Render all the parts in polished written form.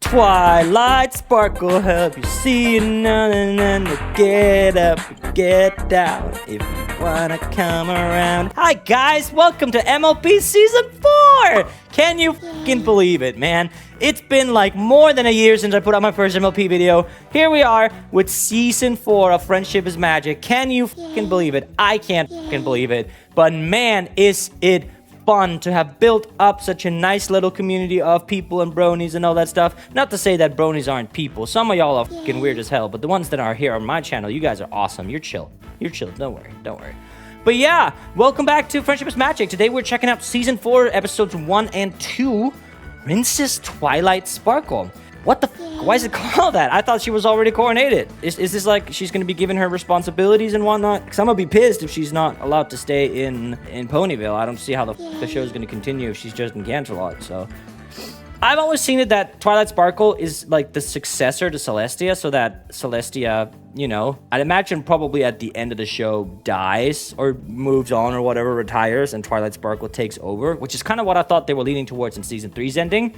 Twilight Sparkle help you see nothing and get up, get down if you wanna come around. Hi guys, welcome to MLP Season 4! Can you fucking believe it, man? It's been like more than a year since I put out my first MLP video. Here we are with Season 4 of Friendship is Magic. Can you fucking believe it? I can't fucking believe it. But man, is it fun to have built up such a nice little community of people and bronies and all that stuff. Not to say that bronies aren't people. Some of y'all are fucking weird as hell, but the ones that are here on my channel, you guys are awesome. You're chill. You're chill. Don't worry. Don't worry. But yeah, welcome back to Friendship is Magic. Today we're checking out Season 4, Episodes 1 and 2, Princess Twilight Sparkle. What the why is it called that? I thought she was already coronated. Is this like she's gonna be given her responsibilities and whatnot? Because I'm gonna be pissed if she's not allowed to stay in Ponyville. I don't see how the show's gonna continue if she's just in Canterlot, so. I've always seen it that Twilight Sparkle is like the successor to Celestia, so that Celestia, you know, I'd imagine probably at the end of the show dies or moves on or whatever, retires, and Twilight Sparkle takes over, which is kind of what I thought they were leaning towards in Season 3's ending.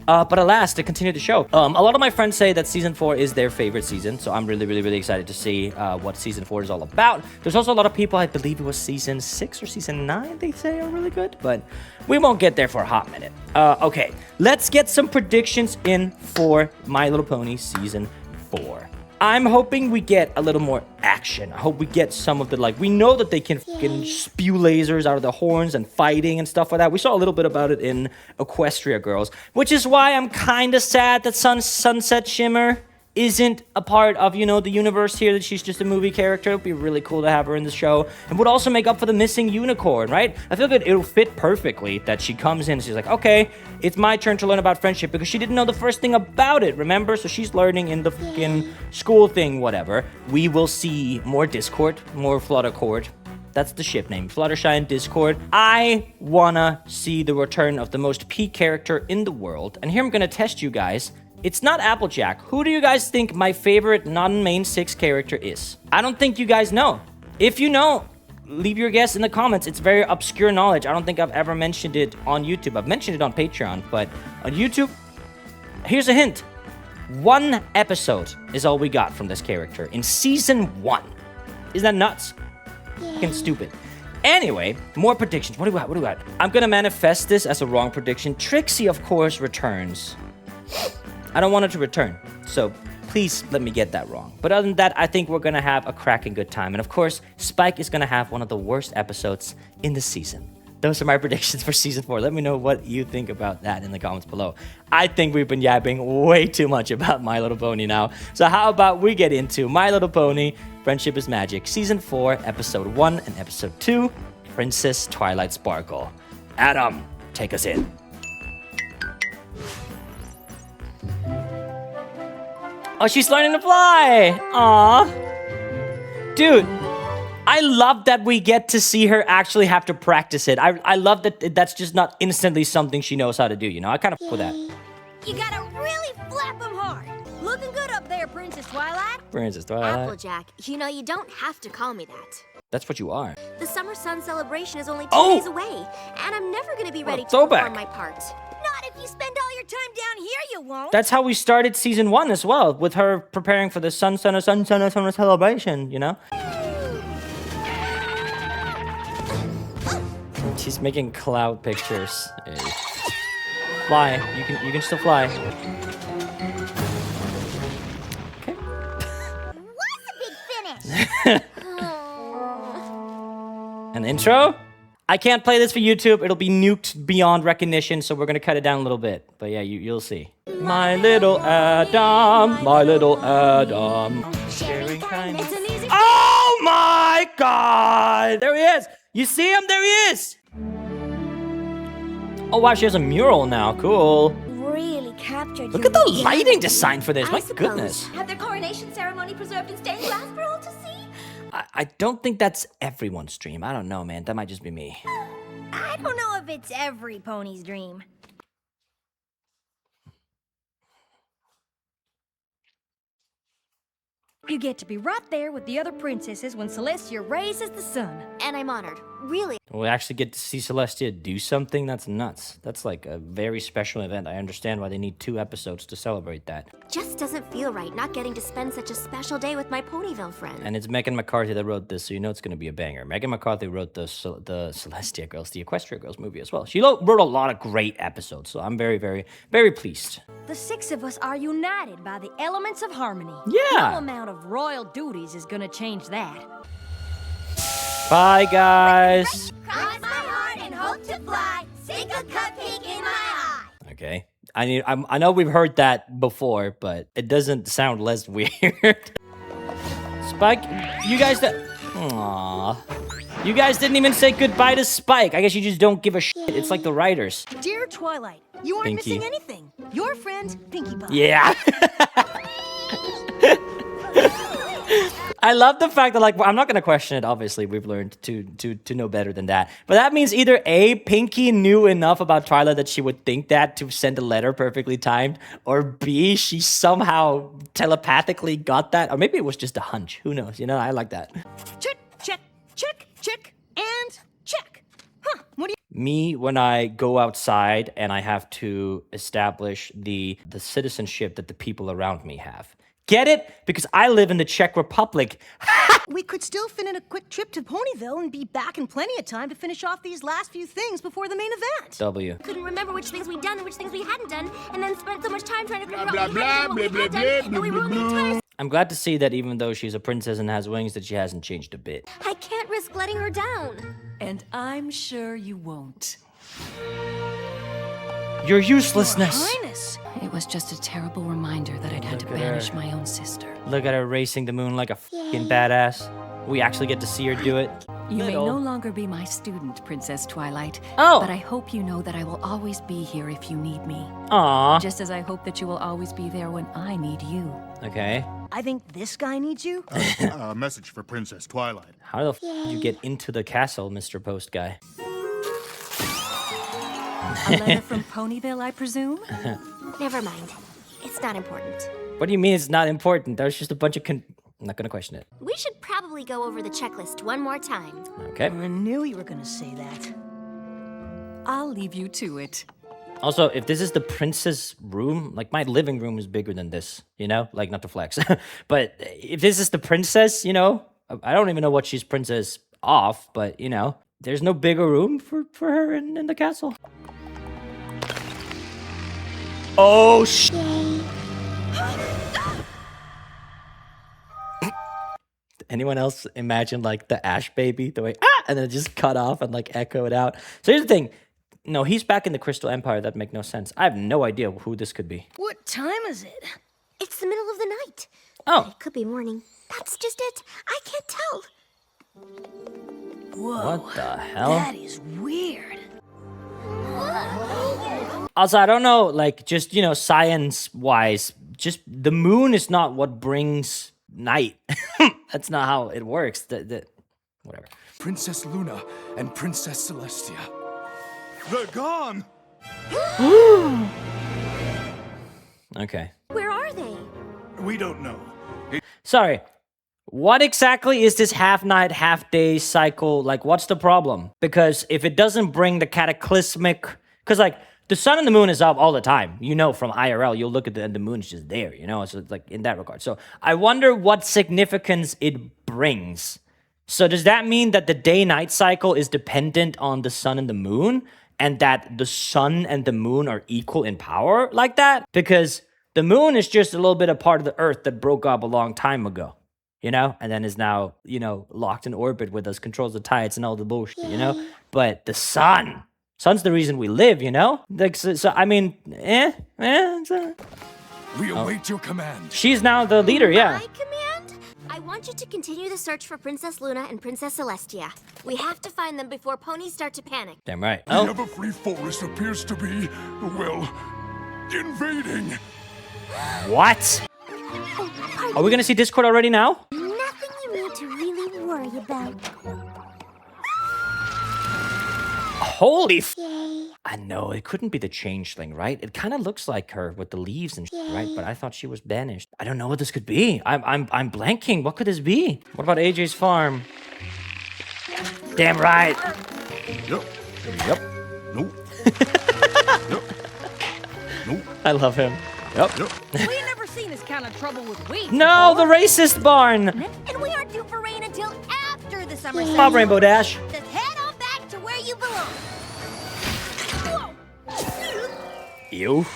But alas, to continue the show. A lot of my friends say that Season 4 is their favorite season, so I'm really excited to see what Season 4 is all about. There's also a lot of people, I believe it was Season 6 or Season 9, they say are really good, but we won't get there for a hot minute. Okay, let's get some predictions in for My Little Pony Season 4. I'm hoping we get a little more action. I hope we get some of the, like, we know that they can fucking spew lasers out of the horns and fighting and stuff like that. We saw a little bit about it in Equestria Girls, which is why I'm kind of sad that Sunset Shimmer isn't a part of, you know, the universe here, that she's just a movie character. It'd be really cool to have her in the show, and would also make up for the missing unicorn, right? I feel that it'll fit perfectly that she comes in and she's like, okay, it's my turn to learn about friendship, because she didn't know the first thing about it, remember? So she's learning in the fucking school thing, whatever. We will see more Discord, more Fluttercord. That's the ship name, Fluttershy and Discord. I wanna see the return of the most peak character in the world, and here I'm gonna test you guys. It's not Applejack. Who do you guys think my favorite non-main 6 character is? I don't think you guys know. If you know, leave your guess in the comments. It's very obscure knowledge. I don't think I've ever mentioned it on YouTube. I've mentioned it on Patreon, but on YouTube, here's a hint. 1 episode is all we got from this character in Season 1. Isn't that nuts? Fucking stupid. Anyway, more predictions. What do we got? I'm gonna manifest this as a wrong prediction. Trixie, of course, returns. I don't want her to return, so please let me get that wrong. But other than that, I think we're gonna have a cracking good time. And of course, Spike is gonna have one of the worst episodes in the season. Those are my predictions for Season 4. Let me know what you think about that in the comments below. I think we've been yapping way too much about My Little Pony now. So how about we get into My Little Pony, Friendship is Magic, Season 4, Episode 1 and Episode 2, Princess Twilight Sparkle. Adam, take us in. Oh, she's learning to fly! Aww. Dude, I love that we get to see her actually have to practice it. I love that that's just not instantly something she knows how to do, you know? I kind of f with that. You gotta really flap them hard. Looking good up there, Princess Twilight. Princess Twilight. Applejack, you know, you don't have to call me that. That's what you are. The Summer Sun celebration is only 2 days away, and I'm never gonna be ready to perform my part. Not if you spend all your time down here, you won't. That's how we started Season 1 as well, with her preparing for the Sun celebration, you know? She's making cloud pictures. Hey. Fly. You can still fly. Okay. What's a big finish? An intro? I can't play this for YouTube. It'll be nuked beyond recognition, so we're gonna cut it down a little bit. But yeah, you'll see. My little Adam, my little Adam. Sharing kindness. Oh my God! There he is. You see him? There he is. Oh wow, she has a mural now. Cool. Really captured. Look at the lighting design for this. My suppose. goodness. Have their coronation ceremony preserved in stained glass for all to see? I don't think that's everyone's dream. I don't know, man. That might just be me. I don't know if it's every pony's dream. You get to be right there with the other princesses when Celestia raises the sun. And and I'm honored. Really. We actually get to see Celestia do something? That's nuts. That's like a very special event. I understand why they need 2 episodes to celebrate that. Just doesn't feel right not getting to spend such a special day with my Ponyville friend. And it's Megan McCarthy that wrote this, so you know it's going to be a banger. Megan McCarthy wrote the Celestia Girls, the Equestria Girls movie as well. She wrote a lot of great episodes, so I'm very, very, very pleased. The 6 of us are united by the elements of harmony. Yeah. No amount of royal duties is gonna change that. Bye, guys. Cross my heart and hope to fly. Stick a cupcake in my eye. Okay. I know we've heard that before, but it doesn't sound less weird. Spike, you guys... Aww. You guys didn't even say goodbye to Spike. I guess you just don't give a shit. It's like the writers. Dear Twilight, you aren't Pinky. missing anything. Your friend, Pinkie Pie. Yeah. I love the fact that, like, I'm not gonna question it. Obviously, we've learned to know better than that. But that means either A, Pinky knew enough about Twilight that she would think that to send a letter perfectly timed, or B, she somehow telepathically got that, or maybe it was just a hunch. Who knows? You know, I like that. Check, check, check, check, and check. Huh, what do you... Me, when I go outside and I have to establish the citizenship that the people around me have. Get it? Because I live in the Czech Republic. We could still fit in a quick trip to Ponyville and be back in plenty of time to finish off these last few things before the main event. W. Couldn't remember which things we'd done and which things we hadn't done, and then spent so much time trying to figure out Blah, what we blah, had done and what we blah, had blah, done, blah, and we blah, ruined the blah. entire... I'm glad to see that even though she's a princess and has wings, that she hasn't changed a bit. I can't risk letting her down. And I'm sure you won't. Your uselessness. Highness. It was just a terrible reminder that I'd had to Look at her. banish my own sister. Look at her racing the moon like a fucking badass. We actually get to see her do it. You may Little. no longer be my student, Princess Twilight. Oh. But I hope you know that I will always be here if you need me. Aw. Just as I hope that you will always be there when I need you. Okay. I think this guy needs you. A message for Princess Twilight. How the f did you get into the castle, Mr. Post Guy? A letter from Ponyville, I presume? Never mind. It's not important. What do you mean it's not important? That was just a bunch of I'm not gonna question it. We should probably go over the checklist one more time. Okay. I knew you were gonna say that. I'll leave you to it. Also, if this is the princess room, like my living room is bigger than this, you know? Like, not to flex. But if this is the princess, you know, I don't even know what she's princess of, but, you know, there's no bigger room for her in the castle. Oh, Anyone else imagine, like, the Ash baby? The way, and then it just cut off and, like, echo it out. So here's the thing. No, he's back in the Crystal Empire. That make no sense. I have no idea who this could be. What time is it? It's the middle of the night. Oh, It could be morning. That's just it. I can't tell. Whoa. what the hell? That is weird. Also, I don't know, like, just, you know, science-wise, just the moon is not what brings night. That's not how it works. Whatever. Princess Luna and Princess Celestia. They're gone! Okay. Where are they? We don't know. Sorry. What exactly is this half-night, half-day cycle? Like, what's the problem? Because if it doesn't bring the cataclysmic... Because, like, the sun and the moon is up all the time. You know, from IRL, you'll look at and the moon's just there, you know? So it's like, in that regard. So I wonder what significance it brings. So does that mean that the day-night cycle is dependent on the sun and the moon? And that the sun and the moon are equal in power like that? Because the moon is just a little bit a part of the earth that broke up a long time ago. You know, and then is now, you know, locked in orbit with us, controls the tides and all the bullshit, you know? But the sun's the reason we live, you know? Like, so I mean, We await your command. she's now the leader, yeah. My command? I want you to continue the search for Princess Luna and Princess Celestia. We have to find them before ponies start to panic. Damn right. The Oh, Everfree Forest appears to be, well, invading. what? Oh, pardon. Are we gonna see Discord already now? Nothing you need to really worry about. Holy f- Yay. I know, it couldn't be the changeling, right? It kind of looks like her with the leaves and shit, right? But I thought she was banished. I don't know what this could be. I'm blanking. What could this be? What about AJ's farm? Damn right. Yep. Yep. Nope. Yep. Nope. I love him. Yep. Yep. We ain't never seen this kind of trouble with weeds. No, the racist barn. And we aren't due for rain until after the summer Come on, Rainbow Dash. Just head on back to where you belong. You.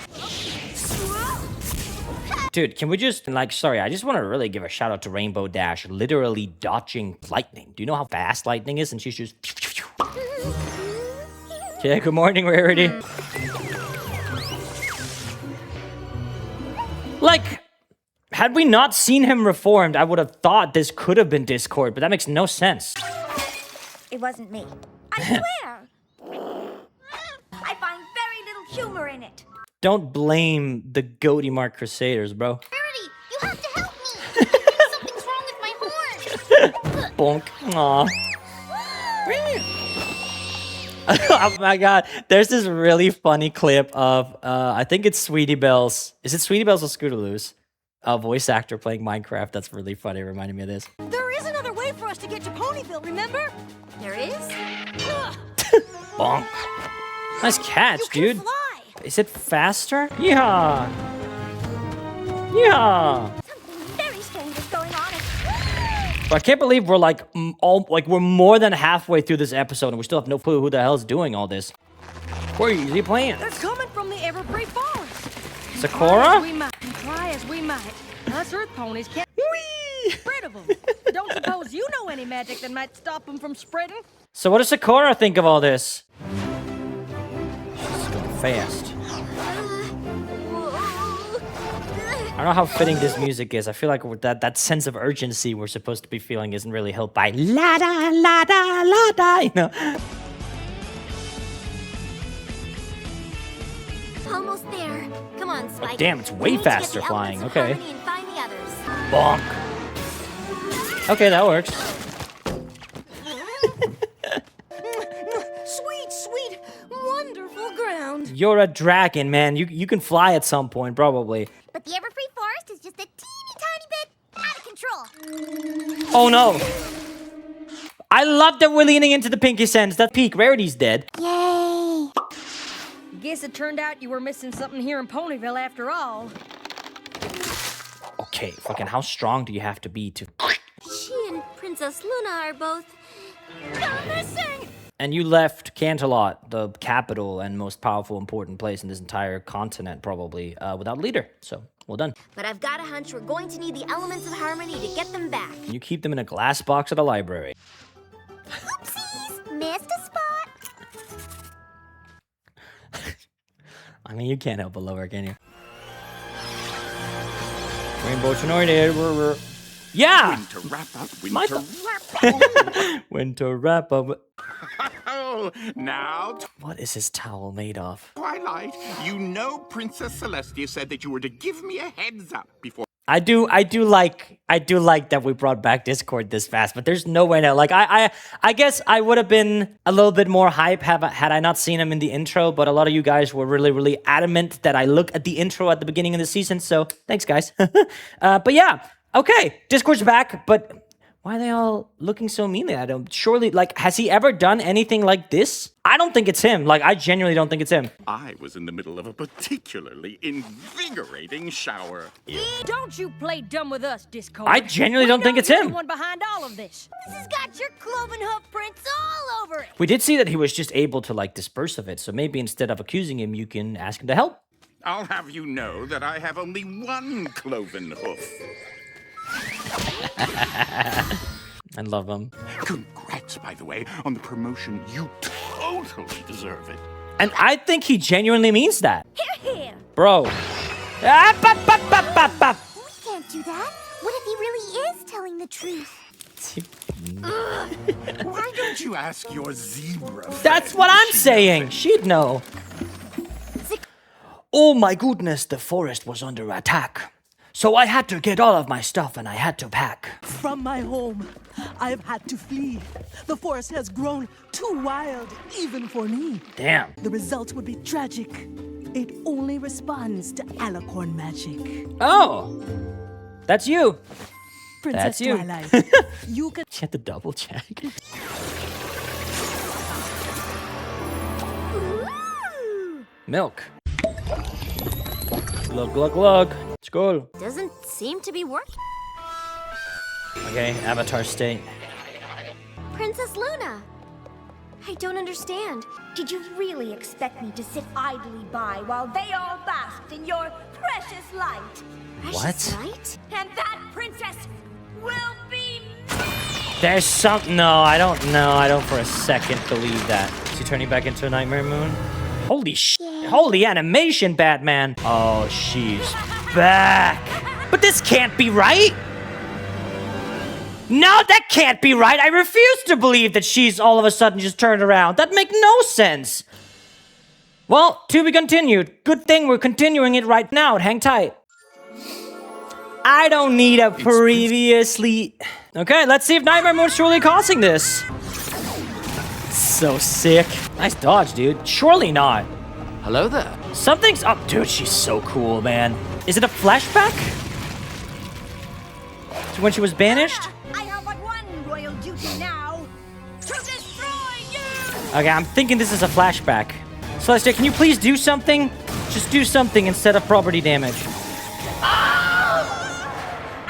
Dude, can we just, like, sorry, I just want to really give a shout out to Rainbow Dash literally dodging lightning. Do you know how fast lightning is? And she's just... Okay, good morning, Rarity. Like, had we not seen him reformed, I would have thought this could have been Discord, but that makes no sense. It wasn't me. I swear. I find very little humor in it. Don't blame the Goaty Mark Crusaders, bro. Rarity, you have to help me. Something's wrong with my horn. Bonk. Aw. Oh my god. There's this really funny clip of, I think it's Sweetie Belle's. Is it Sweetie Belle's or Scootaloo's? A voice actor playing Minecraft. That's really funny. It reminded me of this. There is another way for us to get to Ponyville, remember? There is? Bonk. Nice catch, You dude. can fly. Is it faster? Yeehaw. Yeehaw. Something very strange is going on. I can't believe we're like we're more than halfway through this episode and we still have no clue who the hell's doing all this. Where is he playing? It's coming from the Evergreen Forest. Sakura? Try as we might. Us Earth ponies can't get rid of them. Don't suppose you know any magic that might stop them from spreading? So what does Sakura think of all this? She's going fast. I don't know how fitting this music is. I feel like that sense of urgency we're supposed to be feeling isn't really helped by la da la da la da, you know. Almost there. Come on, Spike. Damn, it's We way need to get faster the flying. elements of Okay. harmony and find the others. Bonk. Okay, that works. Sweet, sweet, wonderful ground. You're a dragon, man. You can fly at some point, probably. But the Everfree Forest is just a teeny tiny bit out of control. Oh no. I love that we're leaning into the pinky sense. That peak rarity's dead. Yay! Guess it turned out you were missing something here in Ponyville after all. Okay, fucking how strong do you have to be to... She and Princess Luna are both missing. And you left Canterlot, the capital and most powerful, important place in this entire continent, probably, without a leader. So, well done. But I've got a hunch we're going to need the elements of harmony to get them back. And you keep them in a glass box at a library. Oopsies! Missed a spot. I mean, you can't help but love her, can you? Rainbow Tornado. Yeah! Winter wrap up, My winter wrap up. Winter wrap up. Oh, now, What is his towel made of? Twilight, you know Princess Celestia said that you were to give me a heads up before. I do like that we brought back Discord this fast, but there's no way now. Like I guess I would have been a little bit more hype had I not seen him in the intro, but a lot of you guys were really adamant that I look at the intro at the beginning of the season, so thanks guys. But yeah, okay, Discord's back, but why are they all looking so meanly at him? Surely, like, has he ever done anything like this? I don't think it's him. Like, I genuinely don't think it's him. I was in the middle of a particularly invigorating shower. Don't you play dumb with us, Discord. I genuinely don't think it's You're him. the one behind all of this. This has got your cloven hoof prints all over it. We did see that he was just able to, like, disperse of it, so maybe instead of accusing him, you can ask him to help. I'll have you know that I have only one cloven hoof. I love him. Congrats, by the way, on the promotion. You totally deserve it. And I think he genuinely means that. Here, here. Bro. Ah, bop, bop, bop, bop, bop. We can't do that. What if he really is telling the truth? Why don't you ask your zebra friend? That's what I'm saying. She'd know. Oh my goodness, the forest was under attack. So I had to get all of my stuff and I had to pack. From my home, I've had to flee. The forest has grown too wild, even for me. Damn. The result would be tragic. It only responds to alicorn magic. Oh. That's you. Princess That's you. Twilight, you can... She had to double check. Milk. Glug, glug, glug. Let's go. Doesn't seem to be working. Okay, avatar state. Princess Luna! I don't understand. Did you really expect me to sit idly by while they all basked in your precious light? Precious What? light? And that princess will be There's some. No, I don't know. I don't for a second believe that. Is he turning back into a Nightmare Moon? Holy Holy animation, Batman. Oh, she's back. But this can't be right. No, that can't be right. I refuse to believe that she's all of a sudden just turned around. That makes no sense. Well, to be continued. Good thing we're continuing it right now. Hang tight. I don't need a previously... Okay, let's see if Nightmare Moon's truly causing this. So sick. Nice dodge, dude. Surely not. Hello there. Something's up. Dude, she's so cool, man. Is it a flashback? To when she was banished? I have but one royal duty now. To destroy you! Okay, I'm thinking this is a flashback. Celestia, can you please do something? Just do something instead of property damage.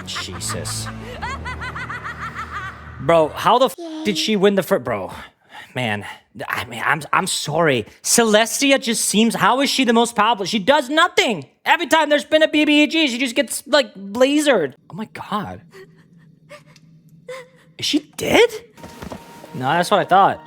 Jesus. Bro, how the did she win the first? Bro, man, I'm sorry. Celestia just seems, how is she the most powerful? She does nothing. Every time there's been a BBEG, she just gets, like, lasered. Oh my god. Is she dead? No, that's what I thought.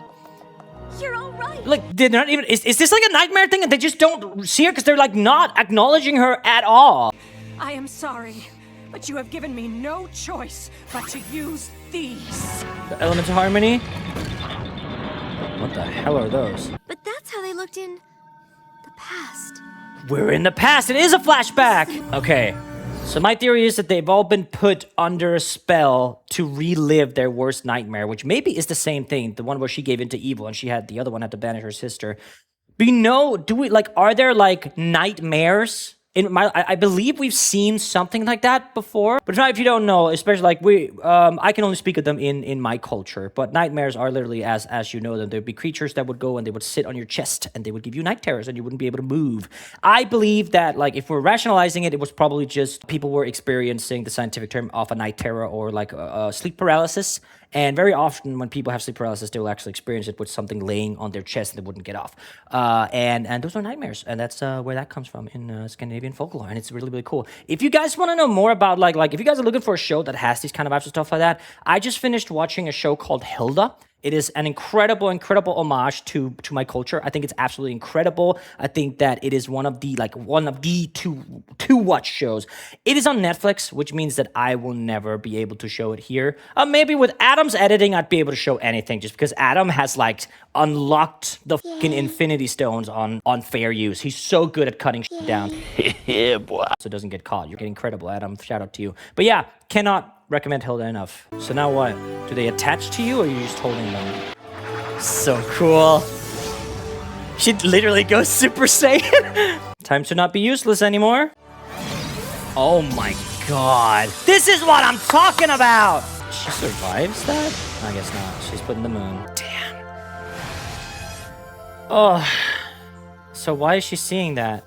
You're all right. Like, they're not even, is this like a nightmare thing and they just don't see her because they're, like, not acknowledging her at all? I am sorry, but you have given me no choice but to use these. The Elements of Harmony? What the hell are those? But that's how they looked in the past. We're in the past. It is a flashback. Okay. So my theory is that they've all been put under a spell to relive their worst nightmare, which maybe is the same thing. The one where she gave into evil and she had the other one had to banish her sister. But are there like nightmares? I believe we've seen something like that before. But if you don't know, especially like I can only speak of them in my culture. But nightmares are literally as you know them. There'd be creatures that would go and they would sit on your chest and they would give you night terrors and you wouldn't be able to move. I believe that like if we're rationalizing it, it was probably just people were experiencing the scientific term of a night terror or like sleep paralysis. And very often when people have sleep paralysis, they will actually experience it with something laying on their chest and they wouldn't get off. And those are nightmares. And that's where that comes from in Scandinavian folklore. And it's really, really cool. If you guys want to know more about, like if you guys are looking for a show that has these kind of vibes and stuff like that, I just finished watching a show called Hilda. It is an incredible homage to my culture. I think it's absolutely incredible. I think that it is one of the to watch shows. It is on Netflix, which means that I will never be able to show it here. Maybe with Adam's editing, I'd be able to show anything just because Adam has like unlocked the fucking Infinity Stones on fair use. He's so good at cutting shit down. Yeah, boy. So it doesn't get caught. You're incredible, Adam. Shout out to you. But yeah, cannot recommend Hilda enough. So now what? Do they attach to you or are you just holding them? So cool. She literally goes Super Saiyan. Time to not be useless anymore. Oh my god. This is what I'm talking about. She survives that? I guess not. She's put in the moon. Damn. Oh. So why is she seeing that?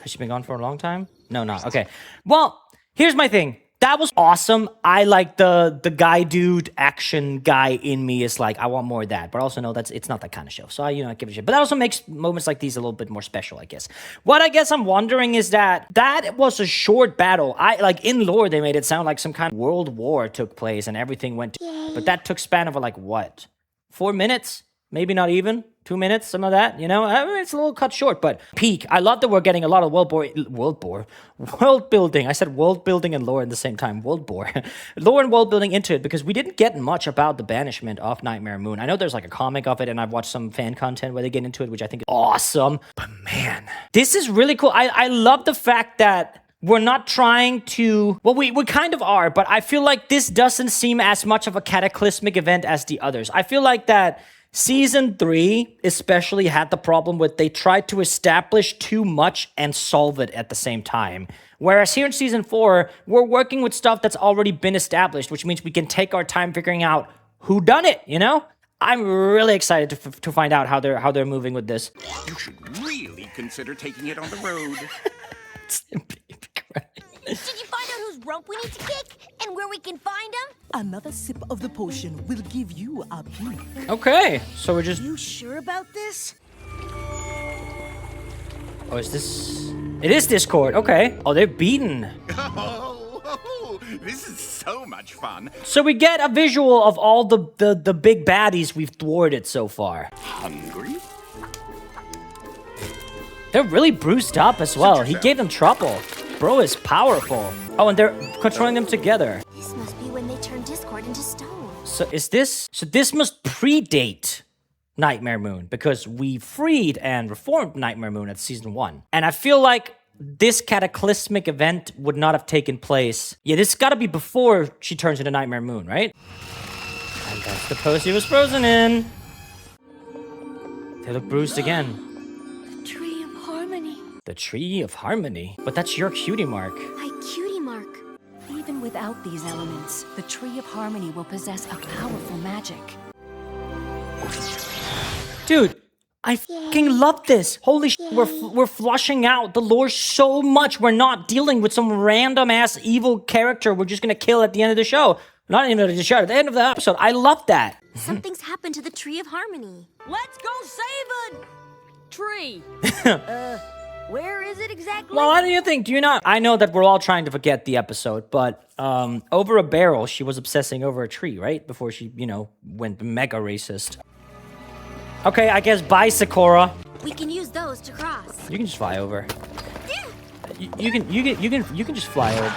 Has she been gone for a long time? No, not. Okay. Well, here's my thing. That was awesome. I like the guy dude action guy in me is like, I want more of that. But also know it's not that kind of show. So I give a shit. But that also makes moments like these a little bit more special, I guess. What I guess I'm wondering is that was a short battle. In lore, they made it sound like some kind of world war took place and everything went to, but that took span of like what? 4 minutes? Maybe not even 2 minutes, some of that, I mean, it's a little cut short, but peak. I love that we're getting a lot of world building. I said world building and lore at the same time. lore and world building into it because we didn't get much about the banishment of Nightmare Moon. I know there's like a comic of it and I've watched some fan content where they get into it, which I think is awesome. But man, this is really cool. I love the fact that we're not trying to... Well, we kind of are, but I feel like this doesn't seem as much of a cataclysmic event as the others. I feel like that Season 3 especially had the problem with they tried to establish too much and solve it at the same time. Whereas here in Season 4, we're working with stuff that's already been established, which means we can take our time figuring out who done it, I'm really excited to find out how they're moving with this. You should really consider taking it on the road. Did you find out whose rope we need to kick and where we can find them? Another sip of the potion will give you a peek. Okay, so we're just... You sure about this? Oh, is this... It is Discord, okay. Oh, they're beaten. Oh, this is so much fun. So we get a visual of all the big baddies we've thwarted so far. Hungry? They're really bruised up as well. He gave them trouble. Bro is powerful. Oh, and they're controlling them together. This must be when they turn Discord into stone. So is this... So this must predate Nightmare Moon, because we freed and reformed Nightmare Moon at season 1. And I feel like this cataclysmic event would not have taken place. Yeah, this gotta be before she turns into Nightmare Moon, right? And that's the pose he was frozen in. They look bruised again. Tree of Harmony. The Tree of Harmony. But that's your cutie mark. My cutie mark. Even without these elements, the Tree of Harmony will possess a powerful magic. Dude, I fucking love this. Holy shit, we're flushing out the lore so much. We're not dealing with some random ass evil character we're just gonna kill at the end of the show. Not even at the show, at the end of the episode. I love that. Something's happened to the Tree of Harmony. Let's go save a tree. Where is it exactly? Well, what do you think? Do you not? I know that we're all trying to forget the episode, but over a barrel, she was obsessing over a tree, right? Before she, you know, went mega racist. Okay, I guess bye, Sakura. We can use those to cross. You can just fly over. You can just fly over.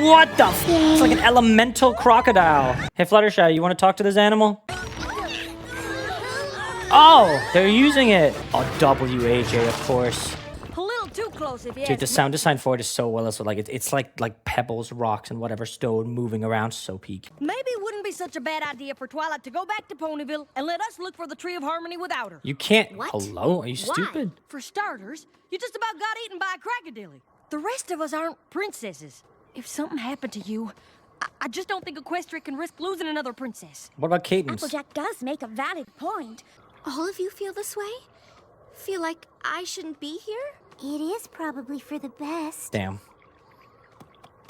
What the f? It's like an elemental crocodile. Hey, Fluttershy, you want to talk to this animal? Oh, they're using it. Oh, WAJ, of course. A little too close if you Dude, the ask me. sound design for it is so well. So like it's like pebbles, rocks, and whatever stone moving around. So peak. Maybe it wouldn't be such a bad idea for Twilight to go back to Ponyville and let us look for the Tree of Harmony without her. You can't. What? Hello? Are you Why? stupid? For starters, you just about got eaten by a crocodile. The rest of us aren't princesses. If something happened to you, I just don't think Equestria can risk losing another princess. What about Cadence? Applejack does make a valid point. All of you feel this way? Feel like I shouldn't be here? It is probably for the best. Damn.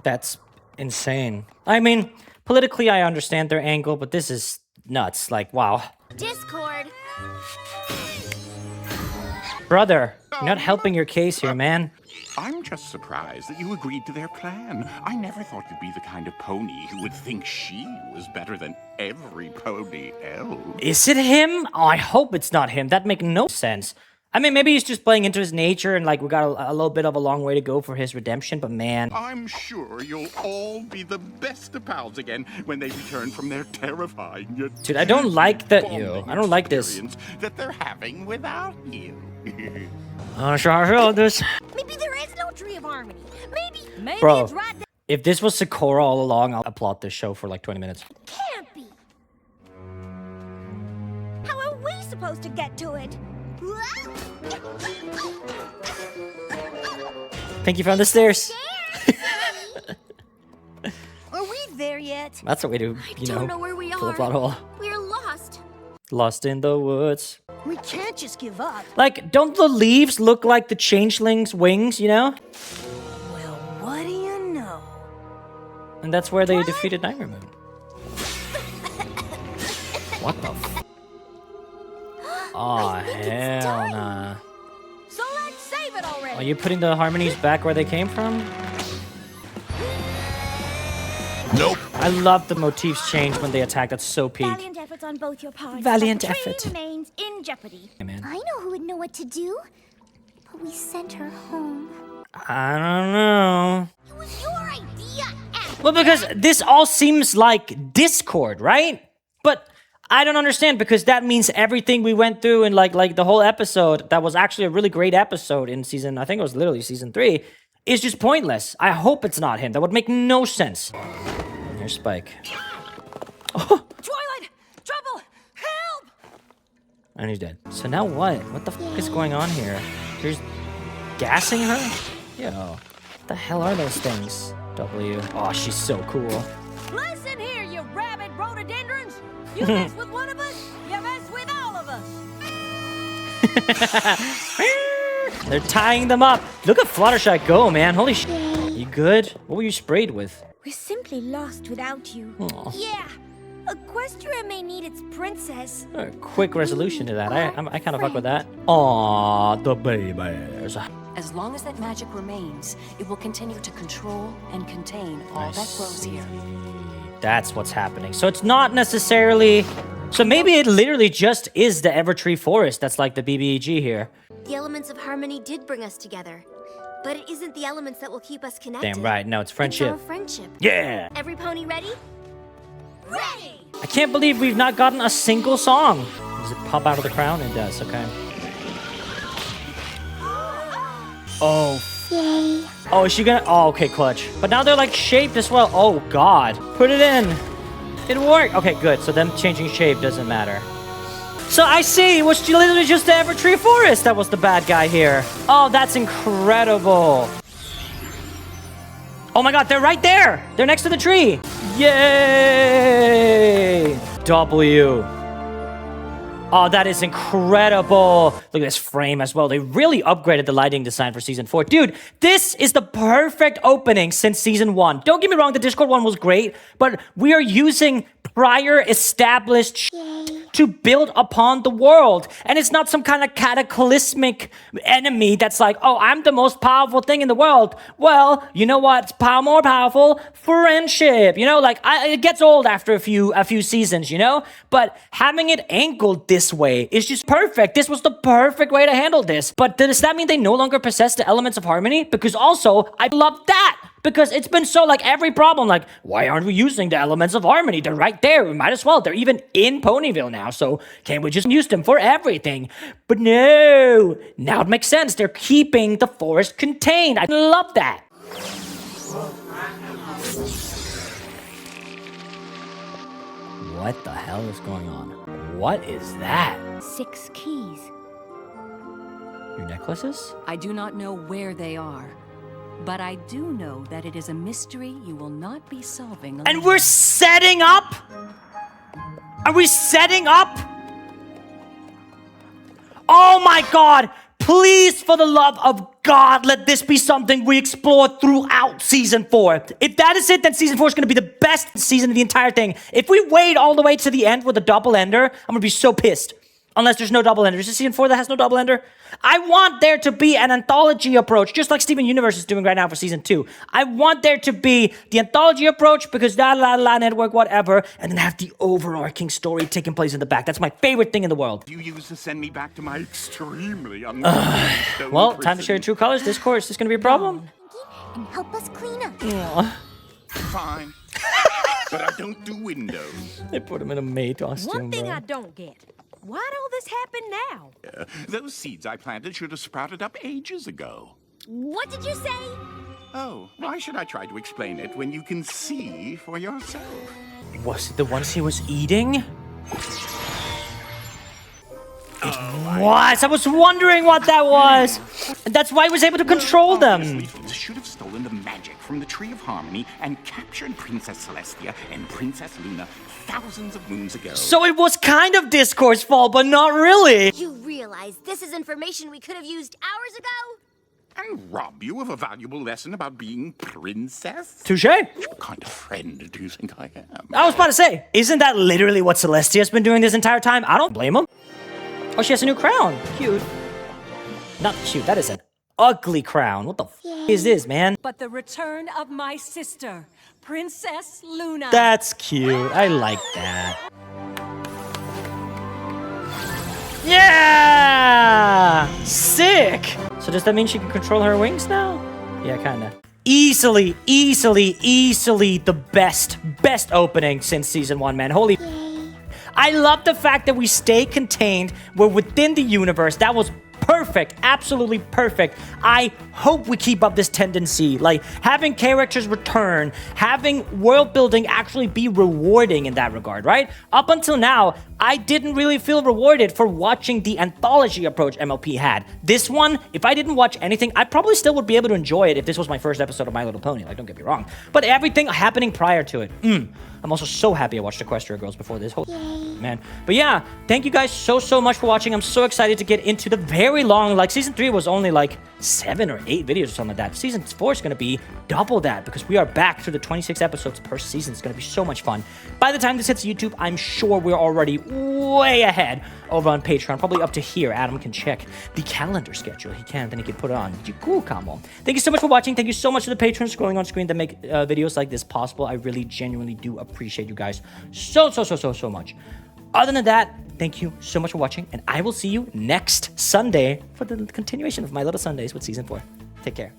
That's insane. I mean, politically, I understand their angle, but this is nuts. Like, wow. Discord. Brother, you're not helping your case here, man. I'm just surprised that you agreed to their plan. I never thought you'd be the kind of pony who would think she was better than every pony else. Is it him? Oh, I hope it's not him. That'd make no sense. I mean, maybe he's just playing into his nature and, like, we got a little bit of a long way to go for his redemption, but man. I'm sure you'll all be the best of pals again when they return from their terrifying yet Dude, I don't like that you. bonding I don't like this. experience that they're having without you. Oh, sure, this. Maybe there is no Tree of Harmony. Maybe Bro, it's right there. if this was Sakura all along, I'll applaud this show for like 20 minutes. Can't be. How are we supposed to get to it? Think you found the stairs? Are we there yet? That's the way to, you Don't know where we fill the are. plot hole. We're lost. Lost in the woods. We can't just give up. Like, don't the leaves look like the changeling's wings, you know? Well, what do you know? And that's where they defeated Nightmare Moon. What the f? Aw, hell nah. So let's save it already. Are you putting the harmonies back where they came from? Nope. I love the motifs change when they attack. That's so peak. Valiant efforts on both your parts. Valiant but the tree effort. remains in jeopardy. Hey, man. I know who would know what to do, but we sent her home. I don't know. It was your idea, Well, because this all seems like Discord, right? But I don't understand, because that means everything we went through in like the whole episode, that was actually a really great episode in season, I think it was literally season 3, is just pointless. I hope it's not him. That would make no sense. Here's Spike. Oh, Twilight! Trouble! Help! and he's dead. So now what? What the fuck is going on here? Here's gassing her? Yo, what the hell are those things? W. Oh, she's so cool. Listen here, you rabid rhododendrons! You mess with one of us, you mess with all of us. They're tying them up. Look at Fluttershy go, man. Holy sh! You good? What were you sprayed with? We're simply lost without you. Aw. Yeah. Equestria may need its princess. A quick resolution to that. I kind of fuck with that. Aw, the babies. As long as that magic remains, it will continue to control and contain all that grows here. That's what's happening. So it's not necessarily... So maybe it literally just is the Evertree Forest that's like the BBEG here. The elements of harmony did bring us together. But it isn't the elements that will keep us connected. Damn right. No, it's friendship. It's our friendship. Yeah! Every pony ready? Ready! I can't believe we've not gotten a single song. Does it pop out of the crown? It does, okay. Oh. Yay. Oh, is she gonna... Oh, okay, clutch. But now they're like shaped as well. Oh, God. Put it in. It worked. Okay, good. So them changing shape doesn't matter. So I see. It was literally just the Evertree Forest that was the bad guy here. Oh, that's incredible. Oh my God, they're right there. They're next to the tree. Yay! W. Oh, that is incredible. Look at this frame as well. They really upgraded the lighting design for Season 4. Dude, this is the perfect opening since Season 1. Don't get me wrong, the Discord one was great, but we are using prior established to build upon the world. And it's not some kind of cataclysmic enemy that's like, oh, I'm the most powerful thing in the world. Well, you know what's more powerful? Friendship. You know, like, it gets old after a few seasons, you know? But having it angled this way is just perfect. This was the perfect way to handle this. But does that mean they no longer possess the elements of harmony? Because also, I love that. Because it's been so, like, every problem, like, why aren't we using the elements of harmony? They're right there. We might as well. They're even in Ponyville now, so can't we just use them for everything? But no. Now it makes sense. They're keeping the forest contained. I love that. What the hell is going on? What is that? 6 keys. Your necklaces? I do not know where they are, but I do know that it is a mystery you will not be solving alone. And we're setting up? Are we setting up? Oh my God! Please, for the love of God, let this be something we explore throughout Season 4. If that is it, then Season 4 is going to be the best season of the entire thing. If we wait all the way to the end with a double ender, I'm going to be so pissed. Unless there's no double ender. Is it Season 4 that has no double ender? I want there to be an anthology approach, just like Steven Universe is doing right now for Season 2. I want there to be the anthology approach because la network, whatever, and then have the overarching story taking place in the back. That's my favorite thing in the world. You used to send me back to my extremely Well, time to share true colors. Discord, is this going to be a problem? And help us clean up. Fine. But I don't do windows. They put him in a maid costume, One thing bro. I don't get. Why'd all this happen now? Those seeds I planted should have sprouted up ages ago. What did you say? Oh, why should I try to explain it when you can see for yourself? Was it the ones he was eating? It was. I was wondering what that was. That's why he was able to control them. Obviously, should have stolen the magic from the Tree of Harmony and captured Princess Celestia and Princess Luna thousands of moons ago. So it was kind of Discord's fault, but not really. You realize this is information we could have used hours ago? And rob you of a valuable lesson about being princess? Touche. What kind of friend do you think I am? I was about to say, isn't that literally what Celestia's been doing this entire time? I don't blame him. Oh, she has a new crown. Cute. Not cute. That is an ugly crown. What the f is this, man? But the return of my sister, Princess Luna. That's cute. I like that. Yeah! Sick! So does that mean she can control her wings now? Yeah, kinda. Easily the best opening since Season 1, man. Holy... I love the fact that we stay contained. We're within the universe. That was perfect. Absolutely perfect. I hope we keep up this tendency. Like, having characters return, having world building actually be rewarding in that regard, right? Up until now, I didn't really feel rewarded for watching the anthology approach MLP had. This one, if I didn't watch anything, I probably still would be able to enjoy it if this was my first episode of My Little Pony. Like, don't get me wrong. But everything happening prior to it, I'm also so happy I watched Equestria Girls before this whole... man. But yeah, thank you guys so much for watching. I'm so excited to get into the very long, like season 3 was only like 7 or 8 videos or something like that. Season 4 is going to be double that because we are back to the 26 episodes per season. It's going to be so much fun. By the time this hits YouTube, I'm sure we're already way ahead over on Patreon, probably up to here. Adam can check the calendar schedule. He can, then he can put it on. Cool combo. Thank you so much for watching. Thank you so much to the patrons scrolling on screen that make videos like this possible. I really genuinely do appreciate you guys so much. Other than that, thank you so much for watching, and I will see you next Sunday for the continuation of My Little Sundays with Season 4. Take care.